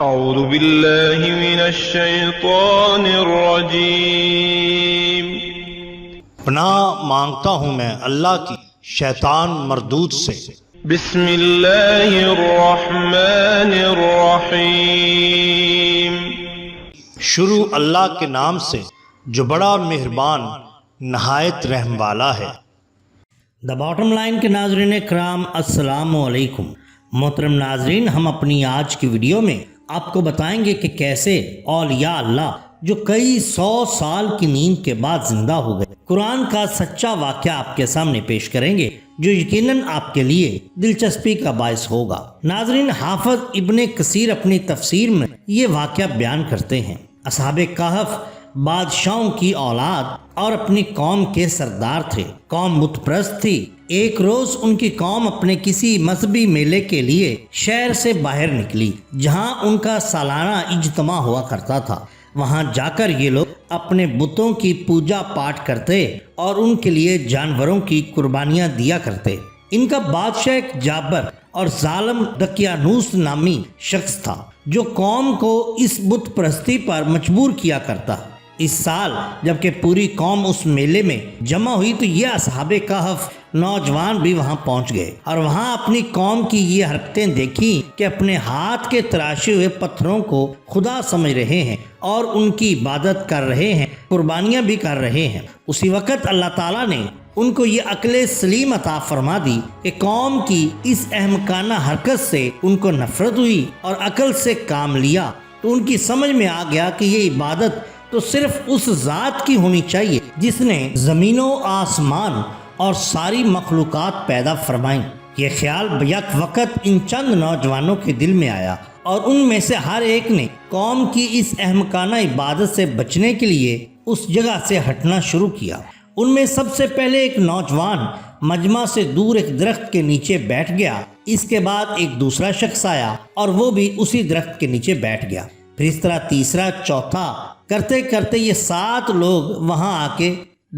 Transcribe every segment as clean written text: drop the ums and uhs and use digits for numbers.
اعوذ باللہ من الشیطان الرجیم۔ پناہ مانگتا ہوں میں اللہ کی شیطان مردود سے۔ بسم اللہ الرحمن الرحیم۔ شروع اللہ کے نام سے جو بڑا مہربان نہایت رحم والا ہے۔ دا باٹم لائن کے ناظرین کرام السلام علیکم۔ محترم ناظرین، ہم اپنی آج کی ویڈیو میں آپ کو بتائیں گے کہ کیسے اولیاء اللہ جو کئی 100 سال کی نیند کے بعد زندہ ہو گئے، قرآن کا سچا واقعہ آپ کے سامنے پیش کریں گے جو یقیناً آپ کے لیے دلچسپی کا باعث ہوگا۔ ناظرین، حافظ ابن کثیر اپنی تفسیر میں یہ واقعہ بیان کرتے ہیں۔ اصحاب کہف بادشاہوں کی اولاد اور اپنی قوم کے سردار تھے۔ قوم بت پرست تھی۔ ایک روز ان کی قوم اپنے کسی مذہبی میلے کے لیے شہر سے باہر نکلی جہاں ان کا سالانہ اجتماع ہوا کرتا تھا۔ وہاں جا کر یہ لوگ اپنے بتوں کی پوجا پاٹ کرتے اور ان کے لیے جانوروں کی قربانیاں دیا کرتے۔ ان کا بادشاہ ایک جابر اور ظالم دقیانوس نامی شخص تھا جو قوم کو اس بت پرستی پر مجبور کیا کرتا۔ اس سال جبکہ پوری قوم اس میلے میں جمع ہوئی تو یہ اصحاب کہف نوجوان بھی وہاں پہنچ گئے اور وہاں اپنی قوم کی یہ حرکتیں دیکھی کہ اپنے ہاتھ کے تراشے ہوئے پتھروں کو خدا سمجھ رہے ہیں اور ان کی عبادت کر رہے ہیں، قربانیاں بھی کر رہے ہیں۔ اسی وقت اللہ تعالیٰ نے ان کو یہ عقل سلیم عطا فرما دی کہ قوم کی اس احمقانہ حرکت سے ان کو نفرت ہوئی اور عقل سے کام لیا تو ان کی سمجھ میں آ گیا کہ یہ عبادت تو صرف اس ذات کی ہونی چاہیے جس نے زمین و آسمان اور ساری مخلوقات پیدا فرمائیں۔ یہ خیال بیک وقت ان چند نوجوانوں کے دل میں آیا اور ان میں سے ہر ایک نے قوم کی اس احمقانہ عبادت سے بچنے کے لیے اس جگہ سے ہٹنا شروع کیا۔ ان میں سب سے پہلے ایک نوجوان مجمع سے دور ایک درخت کے نیچے بیٹھ گیا۔ اس کے بعد ایک دوسرا شخص آیا اور وہ بھی اسی درخت کے نیچے بیٹھ گیا۔ پھر اس طرح تیسرا، چوتھا کرتے کرتے یہ 7 لوگ وہاں آ کے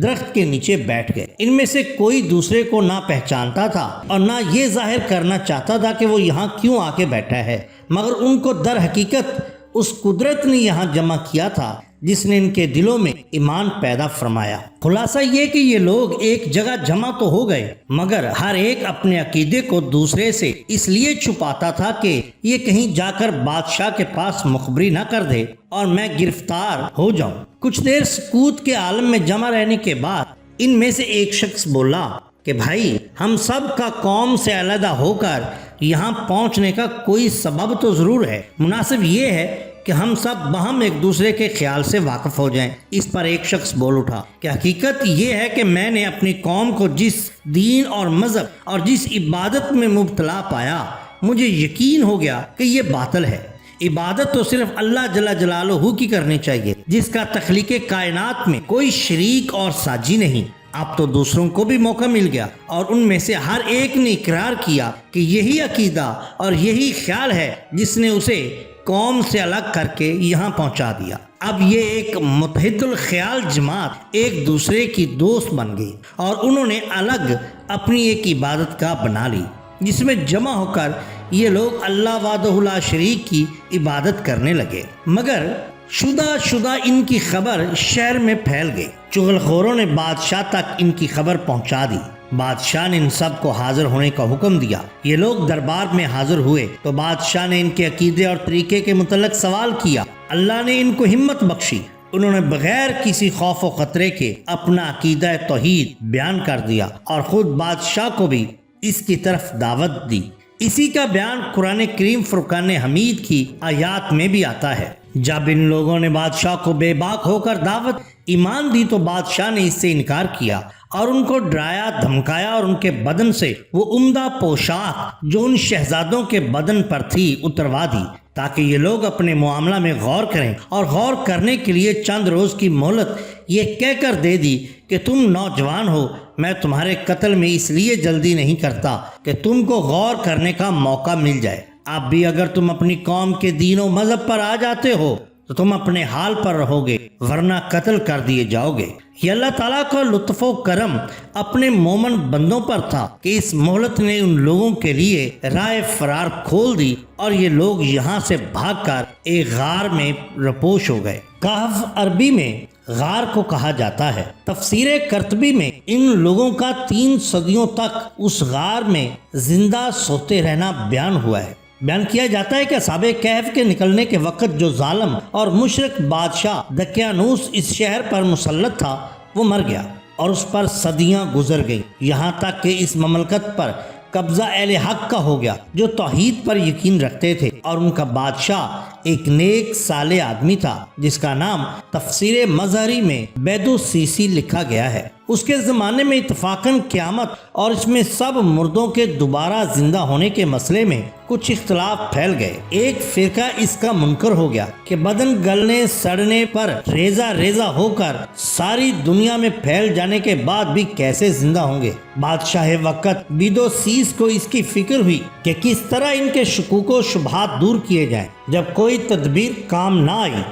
درخت کے نیچے بیٹھ گئے۔ ان میں سے کوئی دوسرے کو نہ پہچانتا تھا اور نہ یہ ظاہر کرنا چاہتا تھا کہ وہ یہاں کیوں آ کے بیٹھا ہے، مگر ان کو در حقیقت اس قدرت نے یہاں جمع کیا تھا جس نے ان کے دلوں میں ایمان پیدا فرمایا۔ خلاصہ یہ کہ یہ لوگ ایک جگہ جمع تو ہو گئے مگر ہر ایک اپنے عقیدے کو دوسرے سے اس لیے چھپاتا تھا کہ یہ کہیں جا کر بادشاہ کے پاس مخبری نہ کر دے اور میں گرفتار ہو جاؤں۔ کچھ دیر سکوت کے عالم میں جمع رہنے کے بعد ان میں سے ایک شخص بولا کہ بھائی، ہم سب کا قوم سے علیحدہ ہو کر یہاں پہنچنے کا کوئی سبب تو ضرور ہے۔ مناسب یہ ہے کہ ہم سب باہم ایک دوسرے کے خیال سے واقف ہو جائیں۔ اس پر ایک شخص بول اٹھا کہ حقیقت یہ ہے کہ میں نے اپنی قوم کو جس دین اور مذہب اور جس عبادت میں مبتلا پایا، مجھے یقین ہو گیا کہ یہ باطل ہے۔ عبادت تو صرف اللہ جل جلالہ کی کرنی چاہیے جس کا تخلیق کائنات میں کوئی شریک اور ساجی نہیں۔ اب تو دوسروں کو بھی موقع مل گیا اور ان میں سے ہر ایک نے اقرار کیا کہ یہی عقیدہ اور یہی خیال ہے جس نے اسے قوم سے الگ کر کے یہاں پہنچا دیا۔ اب یہ ایک متحد الخیال جماعت ایک دوسرے کی دوست بن گئی اور انہوں نے الگ اپنی ایک عبادت گاہ بنا لی جس میں جمع ہو کر یہ لوگ اللہ وحدہ لا شریک کی عبادت کرنے لگے۔ مگر شدہ ان کی خبر شہر میں پھیل گئی۔ چغل خوروں نے بادشاہ تک ان کی خبر پہنچا دی۔ بادشاہ نے ان سب کو حاضر ہونے کا حکم دیا۔ یہ لوگ دربار میں حاضر ہوئے تو بادشاہ نے ان کے عقیدے اور طریقے کے متعلق سوال کیا۔ اللہ نے ان کو ہمت بخشی۔ انہوں نے بغیر کسی خوف و خطرے کے اپنا عقیدہ توحید بیان کر دیا اور خود بادشاہ کو بھی اس کی طرف دعوت دی۔ اسی کا بیان قرآن کریم فرقان حمید کی آیات میں بھی آتا ہے۔ جب ان لوگوں نے بادشاہ کو بے باک ہو کر دعوت ایمان دی تو بادشاہ نے اس سے انکار کیا اور ان کو ڈرایا، دھمکایا اور ان کے بدن سے وہ عمدہ پوشاک جو ان شہزادوں کے بدن پر تھی اتروا دی تاکہ یہ لوگ اپنے معاملہ میں غور کریں، اور غور کرنے کے لیے چند روز کی مہلت یہ کہہ کر دے دی کہ تم نوجوان ہو، میں تمہارے قتل میں اس لیے جلدی نہیں کرتا کہ تم کو غور کرنے کا موقع مل جائے۔ اب بھی اگر تم اپنی قوم کے دین و مذہب پر آ جاتے ہو تو تم اپنے حال پر رہو گے ورنہ قتل کر دیے جاؤ گے۔ یہ اللہ تعالیٰ کا لطف و کرم اپنے مومن بندوں پر تھا کہ اس مہلت نے ان لوگوں کے لیے راہ فرار کھول دی اور یہ لوگ یہاں سے بھاگ کر ایک غار میں رپوش ہو گئے۔ کہف عربی میں غار کو کہا جاتا ہے۔ تفسیر قرطبی میں ان لوگوں کا 3 صدیوں تک اس غار میں زندہ سوتے رہنا بیان ہوا ہے۔ بیان کیا جاتا ہے کہ اصحاب کہف کے نکلنے کے وقت جو ظالم اور مشرک بادشاہ دقیانوس اس شہر پر مسلط تھا وہ مر گیا اور اس پر صدیاں گزر گئیں، یہاں تک کہ اس مملکت پر قبضہ اہل حق کا ہو گیا جو توحید پر یقین رکھتے تھے، اور ان کا بادشاہ ایک نیک صالح آدمی تھا جس کا نام تفسیر مظہری میں بیدو سیسی لکھا گیا ہے۔ اس کے زمانے میں اتفاقاً قیامت اور اس میں سب مردوں کے دوبارہ زندہ ہونے کے مسئلے میں کچھ اختلاف پھیل گئے۔ ایک فرقہ اس کا منکر ہو گیا کہ بدن گلنے سڑنے پر ریزہ ریزہ ہو کر ساری دنیا میں پھیل جانے کے بعد بھی کیسے زندہ ہوں گے۔ بادشاہ وقت بیدو سیس کو اس کی فکر ہوئی کہ کس طرح ان کے شکوک و شبہات دور کیے جائیں۔ جب کوئی تدبیر کام نہ آئی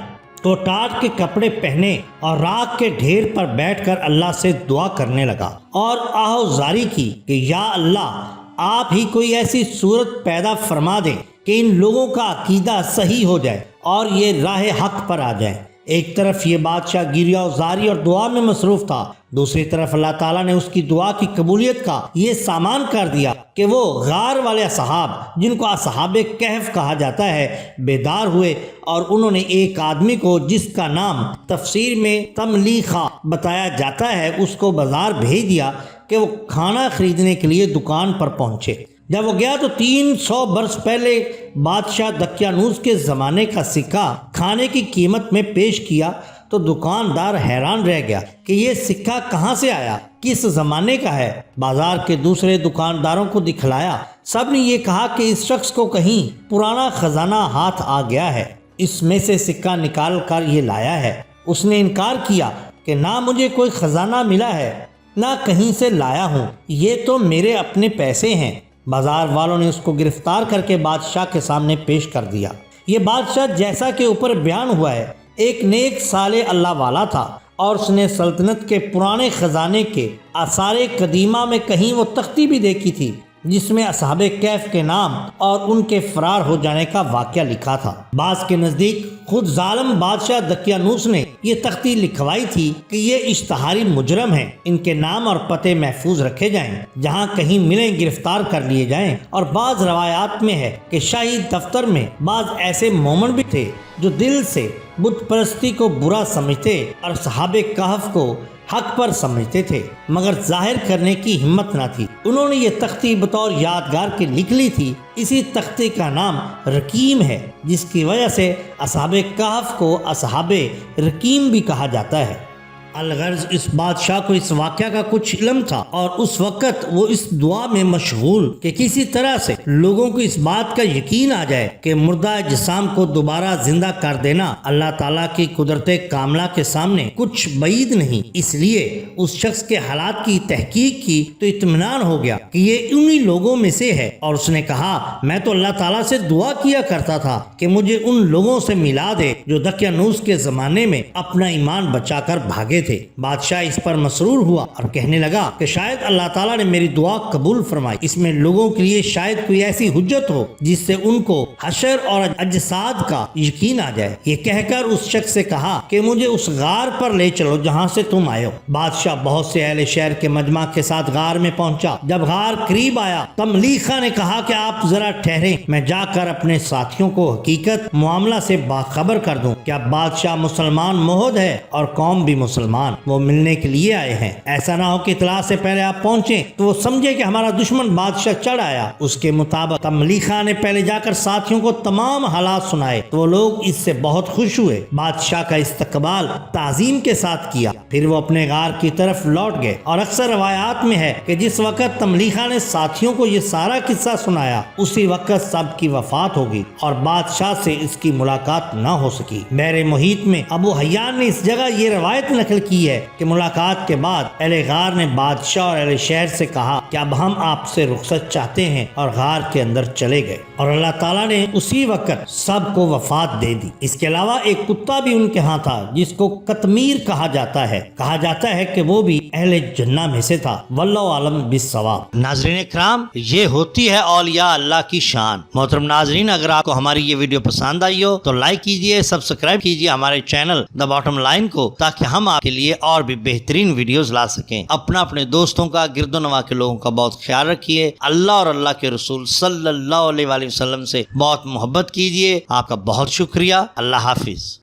تو ٹاٹ کے کپڑے پہنے اور راکھ کے ڈھیر پر بیٹھ کر اللہ سے دعا کرنے لگا اور آہوزاری کی کہ یا اللہ آپ ہی کوئی ایسی صورت پیدا فرما دے کہ ان لوگوں کا عقیدہ صحیح ہو جائے اور یہ راہ حق پر آ جائیں۔ ایک طرف یہ بادشاہ گریہ وزاری اور دعا میں مصروف تھا، دوسری طرف اللہ تعالیٰ نے اس کی دعا کی قبولیت کا یہ سامان کر دیا کہ وہ غار والے اصحاب جن کو اصحاب کہف کہا جاتا ہے بیدار ہوئے، اور انہوں نے ایک آدمی کو جس کا نام تفسیر میں تملیخہ بتایا جاتا ہے اس کو بازار بھیج دیا کہ وہ کھانا خریدنے کے لیے دکان پر پہنچے۔ جب وہ گیا تو 300 برس پہلے بادشاہ دقیانوس کے زمانے کا سکہ کھانے کی قیمت میں پیش کیا تو دکاندار حیران رہ گیا کہ یہ سکہ کہاں سے آیا، کس زمانے کا ہے۔ بازار کے دوسرے دکانداروں کو دکھلایا، سب نے یہ کہا کہ اس شخص کو کہیں پرانا خزانہ ہاتھ آ گیا ہے، اس میں سے سکہ نکال کر یہ لایا ہے۔ اس نے انکار کیا کہ نہ مجھے کوئی خزانہ ملا ہے نہ کہیں سے لایا ہوں، یہ تو میرے اپنے پیسے ہیں۔ بازار والوں نے اس کو گرفتار کر کے بادشاہ کے سامنے پیش کر دیا۔ یہ بادشاہ جیسا کہ اوپر بیان ہوا ہے ایک نیک صالح اللہ والا تھا، اور اس نے سلطنت کے پرانے خزانے کے آثار قدیمہ میں کہیں وہ تختی بھی دیکھی تھی جس میں اصحاب کہف کے نام اور ان کے فرار ہو جانے کا واقعہ لکھا تھا۔ بعض کے نزدیک خود ظالم بادشاہ دقیانوس نے یہ تختی لکھوائی تھی کہ یہ اشتہاری مجرم ہیں، ان کے نام اور پتے محفوظ رکھے جائیں، جہاں کہیں ملیں گرفتار کر لیے جائیں۔ اور بعض روایات میں ہے کہ شاہی دفتر میں بعض ایسے مومن بھی تھے جو دل سے بت پرستی کو برا سمجھتے اور اصحاب کہف کو حق پر سمجھتے تھے، مگر ظاہر کرنے کی ہمت نہ تھی۔ انہوں نے یہ تختی بطور یادگار کے لکھ لی تھی۔ اسی تختی کا نام رقیم ہے، جس کی وجہ سے اصحاب کہف کو اصحاب رقیم بھی کہا جاتا ہے۔ الغرض اس بادشاہ کو اس واقعہ کا کچھ علم تھا، اور اس وقت وہ اس دعا میں مشغول کہ کسی طرح سے لوگوں کو اس بات کا یقین آ جائے کہ مردہ اجسام کو دوبارہ زندہ کر دینا اللہ تعالیٰ کی قدرت کاملہ کے سامنے کچھ بعید نہیں۔ اس لیے اس شخص کے حالات کی تحقیق کی تو اطمینان ہو گیا کہ یہ انہی لوگوں میں سے ہے، اور اس نے کہا میں تو اللہ تعالیٰ سے دعا کیا کرتا تھا کہ مجھے ان لوگوں سے ملا دے جو دقیانوس کے زمانے میں اپنا ایمان بچا کر بھاگے تھے۔ بادشاہ اس پر مسرور ہوا اور کہنے لگا کہ شاید اللہ تعالیٰ نے میری دعا قبول فرمائی، اس میں لوگوں کے لیے شاید کوئی ایسی حجت ہو جس سے ان کو حشر اور اجساد کا یقین آ جائے۔ یہ کہہ کر اس شخص سے کہا کہ مجھے اس غار پر لے چلو جہاں سے تم آئے ہو۔ بادشاہ بہت سے اہل شہر کے مجمع کے ساتھ غار میں پہنچا۔ جب غار قریب آیا تملیخہ نے کہا کہ آپ ذرا ٹھہریں، میں جا کر اپنے ساتھیوں کو حقیقت معاملہ سے باخبر کر دوں۔ کیا بادشاہ مسلمان مہد ہے اور قوم بھی مسلمان، وہ ملنے کے لیے آئے ہیں، ایسا نہ ہو کہ اطلاع سے پہلے آپ پہنچیں تو وہ سمجھے کہ ہمارا دشمن بادشاہ چڑھ آیا۔ اس کے مطابق تملیخہ نے پہلے جا کر ساتھیوں کو تمام حالات سنائے تو وہ لوگ اس سے بہت خوش ہوئے، بادشاہ کا استقبال تعظیم کے ساتھ کیا، پھر وہ اپنے غار کی طرف لوٹ گئے۔ اور اکثر روایات میں ہے کہ جس وقت تملیخہ نے ساتھیوں کو یہ سارا قصہ سنایا اسی وقت سب کی وفات ہوگی اور بادشاہ سے اس کی ملاقات نہ ہو سکی۔ بحر محیط میں ابو حیان نے اس جگہ یہ روایت نقل نقل کی ہے کہ ملاقات کے بعد اہل غار نے بادشاہ اور اہل شہر سے کہا کہ اب ہم آپ سے رخصت چاہتے ہیں، اور غار کے اندر چلے گئے اور اللہ تعالیٰ نے اسی وقت سب کو وفات دے دی۔ اس کے علاوہ ایک کتا بھی ان کے ہاں تھا جس کو قطمیر کہا جاتا ہے کہ وہ بھی اہل جنہ میں سے تھا۔ واللہ عالم بالصواب۔ ناظرین کرام، یہ ہوتی ہے اولیاء اللہ کی شان۔ محترم ناظرین، اگر آپ کو ہماری یہ ویڈیو پسند آئی ہو تو لائک کیجئے، سبسکرائب کیجئے ہمارے چینل دا باٹم لائن کو، تاکہ ہم آپ کے لیے اور بھی بہترین ویڈیوز لا سکیں۔ اپنے دوستوں کا، گرد و نواح کے لوگوں کا بہت خیال رکھیے۔ اللہ اور اللہ کے رسول صلی اللہ علیہ وسلم سے بہت محبت کیجئے۔ آپ کا بہت شکریہ۔ اللہ حافظ۔